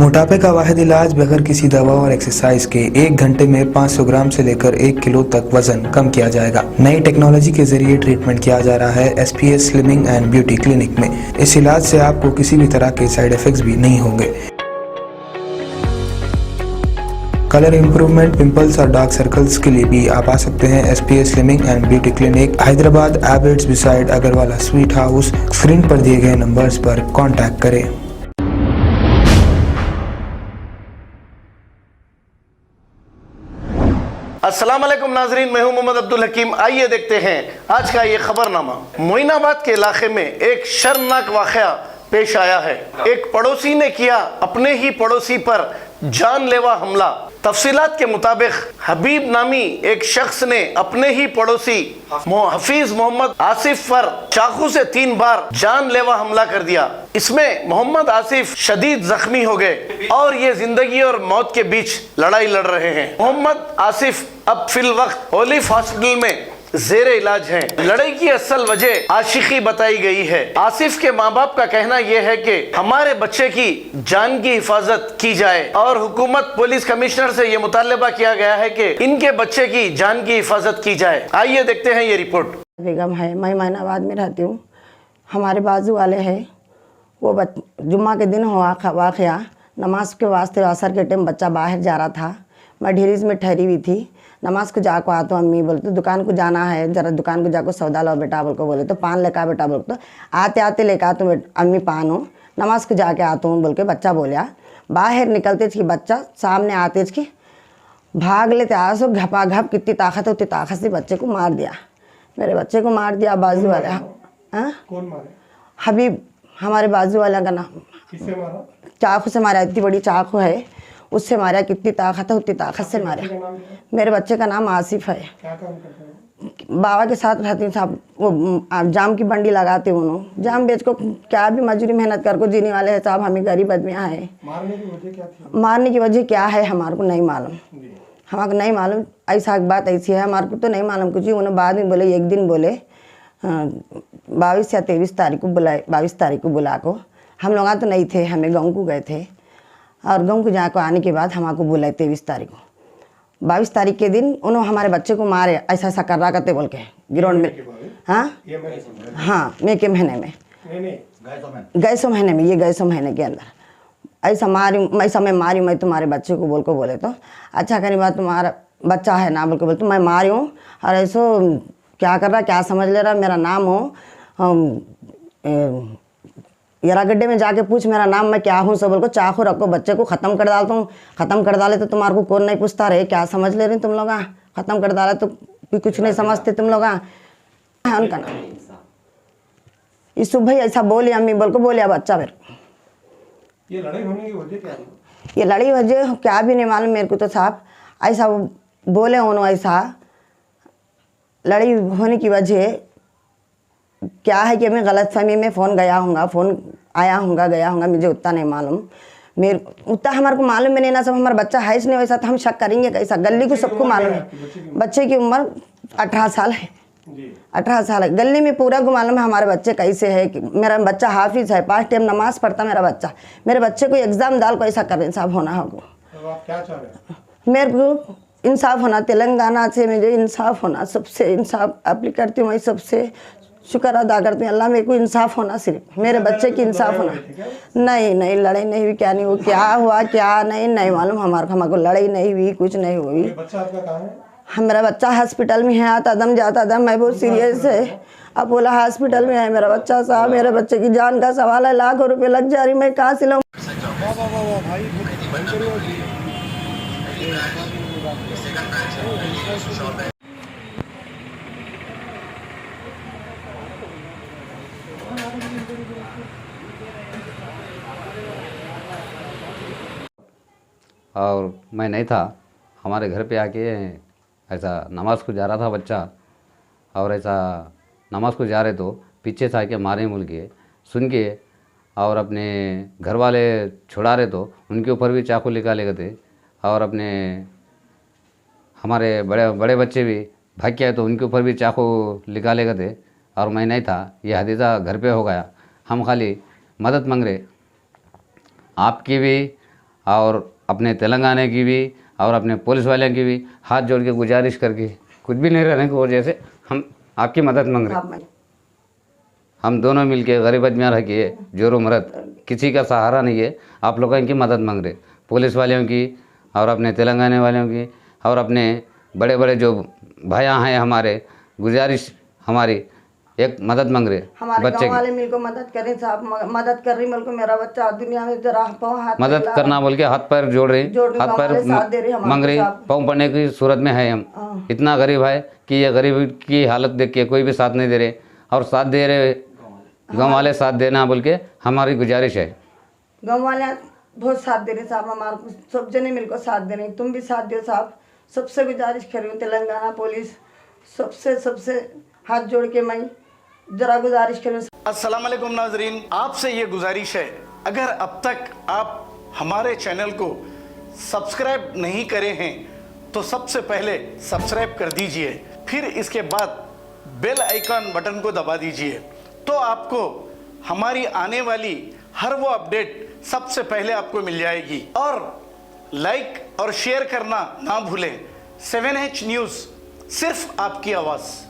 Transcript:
मोटापे का वाहिद इलाज बगैर किसी दवा और एक्सरसाइज के 1 घंटे में 500 ग्राम से लेकर 1 किलो तक वजन कम किया जाएगा। नई टेक्नोलॉजी के जरिए ट्रीटमेंट किया जा रहा है SPS slimming and beauty clinic में। इस इलाज से आपको किसी भी तरह के साइड इफेक्ट्स भी नहीं होंगे। कलर इंप्रूवमेंट, पिंपल्स और डार्क सर्कल्स के लिए भी आप आ सकते हैं SPS slimming and beauty clinic, Hyderabad, Abids beside Agrawala sweet house. Screen पर दिए गए नंबर्स पर कॉन्टैक्ट करें। अस्सलाम वालेकुम नाजरीन, मैं हूं मोहम्मद अब्दुल हकीम। आइए देखते हैं आज का ये खबरनामा। मोइनाबाद के इलाके में एक शर्मनाक वाकया पेश आया है। एक पड़ोसी ने किया अपने ही पड़ोसी पर जानलेवा हमला। तफसीलात के मुताबिक हबीब नामी एक शख्स ने अपने ही पड़ोसी हफीज मोहम्मद आसिफ पर चाकू से 3 बार जानलेवा हमला कर दिया। इसमें मोहम्मद आसिफ शदीद जख्मी हो गए और ये जिंदगी और मौत के बीच लड़ाई लड़ रहे हैं। मोहम्मद आसिफ अब फिल वक्त ओलिव हॉस्पिटल में जेरे इलाज है। लड़ाई की असल वजह आशिकी बताई गई है। आसिफ के माँ बाप का कहना यह है कि हमारे बच्चे की जान की हिफाजत की जाए और हुकूमत पुलिस कमिश्नर से यह मुतालबा किया गया है कि इनके बच्चे की जान की हिफाजत की जाए। आइए देखते हैं ये रिपोर्ट। बेगम है, मैं मोइनाबाद में रहती हूँ। हमारे बाजू वाले हैं, वो जुम्मा के दिन हुआ वाक़या। नमाज के वास्ते असर के टाइम बच्चा बाहर जा रहा था। मैं ढेरीज में ठहरी हुई थी। नमाज को जाको आ तो अम्मी बोलते दुकान को जाना है, ज़रा दुकान को जाको सौदा लो बेटा बोल को बोले तो पान लेकर बेटा बोल तो आते आते लेकर तो अम्मी पान हो नमाज को जाके आता हूँ बोल के बच्चा बोलिया। बाहर निकलते कि बच्चा सामने आते कि भाग लेते आसो घपा घप कितनी ताकत है उतनी ताकत से बच्चे को मार दिया। मेरे बच्चे को मार दिया बाजू वाले। हाँ, हबीब हमारे बाजू वाला का नाम। चाकू से मारा, इतनी बड़ी चाकू है उससे मारा। कितनी ताकत है उतनी ताकत से मारा। मेरे बच्चे का नाम आसिफ है। क्या काम करते हैं? बाबा के साथ रहती हूँ साहब। वो जाम की बंडी लगाते उन्होंने जाम बेच को क्या भी मजदूरी मेहनत कर को जीने वाले हैं साहब। हमें गरीब आदमियाँ हैं। मारने की वजह क्या थी? मारने की वजह क्या है हमारे को नहीं मालूम। हमारे को नहीं मालूम। ऐसा बात ऐसी है हमारे को तो नहीं मालूम कुछ। उन्होंने बाद में बोले, एक दिन बोले 22 या 23 तारीख को बुलाए। 22 तारीख को बुला को हम लोग तो नहीं थे, हमें गाँव को गए थे और गाँव को जाकर आने के बाद हमको बुलाए 23 तारीख को। 22 तारीख के दिन उन्होंने हमारे बच्चे को मारे। ऐसा ऐसा कर रहा करते बोल के ग्राउंड में। हाँ हाँ, मई के महीने में, गैसो महीने में, ये गैसो महीने के अंदर ऐसा मैं मारी मैं तुम्हारे बच्चे को बोल को बोले तो अच्छा करी बात तुम्हारा बच्चा है ना बोल के बोले तो मैं मारी हूँ। और ऐसो क्या कर रहा, क्या समझ ले रहा, मेरा नाम हो यारागड्ढे में जाके पूछ मेरा नाम मैं क्या हूँ। सब बोल को चाकू रखो बच्चे को ख़त्म कर डालता हूँ। ख़त्म कर डाले तो तुम्हारे को कौन नहीं पूछता रहे, क्या समझ ले रहे तुम लोग। ख़त्म कर डाला तो भी कुछ नहीं समझते तुम लोग। उनका नाम यूसुफ भाई ऐसा बोली अम्मी बोल को बोलिया बच्चा मेरे को। ये लड़ाई होने की वजह क्या है? ये लड़ी वजह क्या भी नहीं मालूम मेरे को तो साहब। ऐसा बोले उन्होंने, ऐसा लड़ी होने की वजह क्या है कि मैं गलतफहमी में फ़ोन गया हूँगा, फ़ोन आया हूँगा गया हूँगा, मुझे उतना नहीं मालूम। मेरे उतना हमारे को मालूम भी नहीं ना। सब हमारा बच्चा है इसने वैसा तो हम शक करेंगे कैसा। गली को सबको मालूम है। बच्चे की उम्र 18 साल है। 18 साल है। गली में पूरा को मालूम है हमारे बच्चे कैसे है। कि मेरा बच्चा हाफिज है, 5 टाइम नमाज पढ़ता मेरा बच्चा। मेरे बच्चे को एग्ज़ाम डाल को ऐसा कर इंसाफ होना होगा। तो आप क्या चाह रहे हैं? मेरे को इंसाफ होना, तेलंगाना से मुझे इंसाफ होना, सबसे इंसाफ अप्लाई करती हूँ। मैं सबसे शुक्र अदा करती हूँ अल्लाह मेरे को इंसाफ होना, सिर्फ मेरे बच्चे की इंसाफ होना। नहीं नहीं, लड़ाई नहीं हुई, क्या नहीं हुआ, क्या हुआ क्या नहीं मालूम हमारे को। लड़ाई नहीं हुई, कुछ नहीं हुई। बच्चा आपका कहाँ है? हमारा बच्चा हॉस्पिटल में है, आता दम जाता दम है, बहुत सीरियस है। अपोलो हॉस्पिटल में है मेरा बच्चा साहब। मेरे बच्चे की जान का सवाल है, लाखों रुपए लग जा रही, मैं कहाँ से लाऊं। और मैं नहीं था, हमारे घर पे आके ऐसा नमाज़ को जा रहा था बच्चा। और ऐसा नमाज़ को जा रहे तो पीछे से आके मारे बोल के सुन के और अपने घर वाले छुड़ा रहे तो उनके ऊपर भी चाकू निकाले गए थे। और अपने हमारे बड़े बच्चे भी भाग के आए तो उनके ऊपर भी चाकू निकाले गए थे। और मैं नहीं था, ये हादसा घर पे हो गया। हम खाली मदद मांग रहे आपकी भी और अपने तेलंगाना की भी और अपने पुलिस वाले की भी हाथ जोड़ के गुजारिश करके कुछ भी नहीं रहने की वजह से हम आपकी मदद मांग रहे हैं। आप मैं हम दोनों मिलके गरीब आदमियाँ रह के जोरो मरद किसी का सहारा नहीं है, आप लोगों की मदद मांग रहे, पुलिस वालों की और अपने तेलंगाना वालों की और अपने बड़े बड़े जो भाइयाँ हैं हमारे, गुजारिश हमारी एक मदद मांग रहे हमारे बच्चे गांव की वाले मिलकर मदद करें साहब, मदद कर रही मिलकर मेरा बच्चा दुनिया में जरा पाँव हाथ मदद फैला करना बोल के हाथ पैर जोड़ रहे, जोड़ रहे, हाथ गाँव पैर वाले साथ दे रहे हमारे मांग रहे, साथ। पाँव पड़ने की सूरत में है हम। इतना गरीब है कि ये गरीब की हालत देख के कोई भी साथ नहीं दे रहे और साथ दे रहे गाँव वाले साथ देना बोल के हमारी गुजारिश है। गाँव वाले बहुत साथ दे रहे साहब, हमारे को सब जने मिलकर साथ दे रहे, तुम भी साथ दो साहब। सबसे गुजारिश कर रही हूँ तेलंगाना पुलिस सबसे हाथ जोड़ के मैं जरा गुजारिश कर रही हूँ। अस्सलाम वालेकुम नाजरीन, आपसे ये गुजारिश है, अगर अब तक आप हमारे चैनल को सब्सक्राइब नहीं करे हैं तो सबसे पहले सब्सक्राइब कर दीजिए, फिर इसके बाद बेल आइकन बटन को दबा दीजिए, तो आपको हमारी आने वाली हर वो अपडेट सबसे पहले आपको मिल जाएगी। और लाइक और शेयर करना ना भूलें। 7H न्यूज़, सिर्फ आपकी आवाज़।